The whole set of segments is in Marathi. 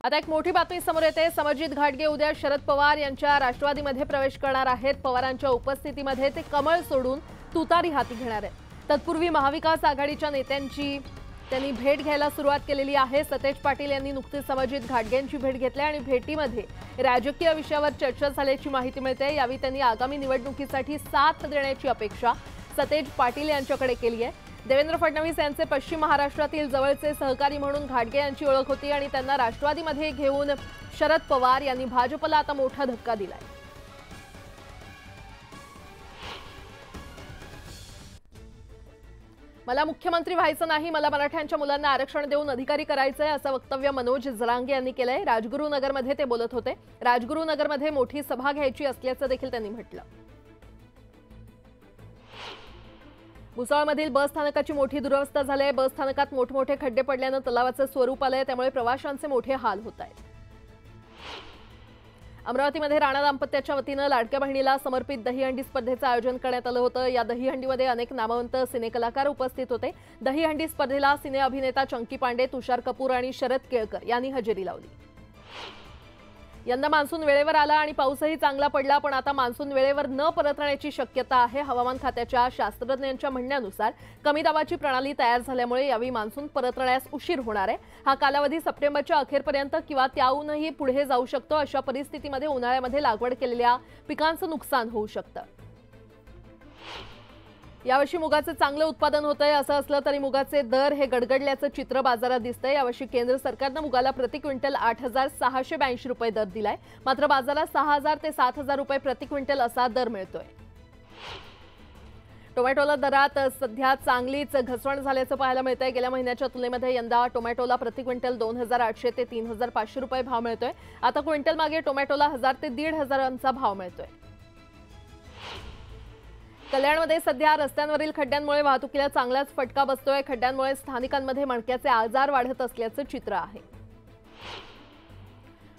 आता एक मोठी बातमी समोर येते। समरजित घाटगे उद्या शरद पवार यांच्या राष्ट्रवादीमध्ये प्रवेश करणार आहेत। पवारांच्या उपस्थितीमध्ये ते कमळ सोडून तुतारी हाती घेणार आहेत। तत्पूर्वी महाविकास आघाडीच्या नेत्यांची त्यांनी भेट घ्यायला सुरुवात केलेली आहे। सतेज पाटील यांनी नुकतीच समरजित घाटगेंची भेट घेतली आणि भेटीमध्ये राजकीय विषयावर चर्चा झाल्याची माहिती मिळते। यावेळी त्यांनी आगामी निवडणुकीसाठी साथ देण्याची अपेक्षा सतेज पाटील यांच्याकडे केली आहे। देवेंद्र फडणवीस यांचे पश्चिम महाराष्ट्रातील जवळचे सहकारी म्हणून घाटगे यांची ओळख होती आणि त्यांना राष्ट्रवादीमध्ये घेऊन शरद पवार यांनी भाजपला आता मोठा धक्का दिलाय। मला मुख्यमंत्री व्हायचं नाही, मला मराठ्यांच्या मुलांना आरक्षण देऊन अधिकारी करायचंय असं वक्तव्य मनोज जरांगे यांनी केलंय। राजगुरुनगरमध्ये ते बोलत होते। राजगुरुनगरमध्ये मोठी सभा घ्यायची असल्याचं देखील त्यांनी म्हटलं। भुसावळमधील बस स्थानकाची मोठी दुरवस्था झाली आहे। बस स्थानकात मोठमोठे खड्डे पडल्याने तलावाचे स्वरूप आलंय, त्यामुळे प्रवाशांचे मोठे हाल होत आहेत। अमरावतीमध्ये राणा दाम्पत्याच्या वतीने लाडक्या बहिणीला समर्पित दहीहंडी स्पर्धेचं आयोजन करण्यात आलं होतं। या दहीहंडीमध्ये अनेक नामवंत सिने कलाकार उपस्थित होते। दहीहंडी स्पर्धेला सिने अभिनेता चंकी पांडे, तुषार कपूर आणि शरद केळकर यांनी हजेरी लावली। यंदा मान्सून वेळेवर आला आणि पाऊसही चांगला पडला, पण आता मान्सून वेळेवर न परतण्याची शक्यता आहे। हवामान खात्याच्या शास्त्रज्ञांच्या म्हणण्यानुसार कमी दाबाची प्रणाली तयार झाल्यामुळे यावेळी मान्सून परतण्यास उशीर होणार आहे। हा कालावधी सप्टेंबरच्या अखेरपर्यंत किंवा त्याहूनही पुढे जाऊ शकतो। अशा परिस्थितीमध्ये उन्हाळ्यामध्ये लागवड केलेल्या पिकांचं नुकसान होऊ शकतं। यावर्षी मुगाचे चांगले उत्पादन होतंय। असं असलं तरी मुगाचे दर हे गडगडल्याचं चित्र बाजारात दिसतंय। यावर्षी केंद्र सरकारने मुगाला प्रति क्विंटल 8,682 रुपये दर दिलाय, मात्र बाजारात 6,000 ते 7,000 रुपये प्रति क्विंटल असा दर मिळतोय। टोमॅटोला दरात सध्या चांगलीच घसरण झाल्याचं पाहायला मिळतंय। गेल्या महिन्याच्या तुलनेमध्ये यंदा टोमॅटोला प्रति क्विंटल 2,800 ते 3,500 रुपये भाव मिळतोय। आता क्विंटल मागे टोमॅटोला 1,000 ते 1,500 भाव मिळतोय। कल्याणमध्ये सध्या रस्त्यांवरील खड्ड्यांमुळे वाहतुकीला चांगलाच फटका बसतोय। खड्ड्यांमुळे स्थानिकांमध्ये मणक्याचे आजार वाढत असल्याचं चित्र आहे।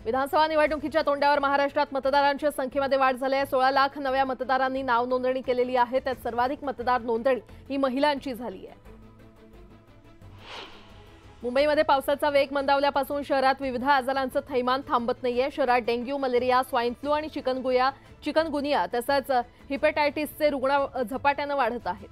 विधानसभा निवडणुकीच्या तोंडावर महाराष्ट्रात मतदारांच्या संख्येमध्ये वाढ झाली आहे। 16 लाख नव्या मतदारांनी नाव नोंदणी केलेली आहे। त्यात सर्वाधिक मतदार नोंदणी ही महिलांची झाली आहे। मुंबईमध्ये पावसाचा वेग मंदावल्यापासून शहरात विविध आजारांचं थैमान थांबत नाहीये। शहरात डेंग्यू, मलेरिया, स्वाईन फ्लू आणि चिकनगुनिया तसंच हिपॅटायटिसचे रुग्ण झपाट्याने वाढत आहेत।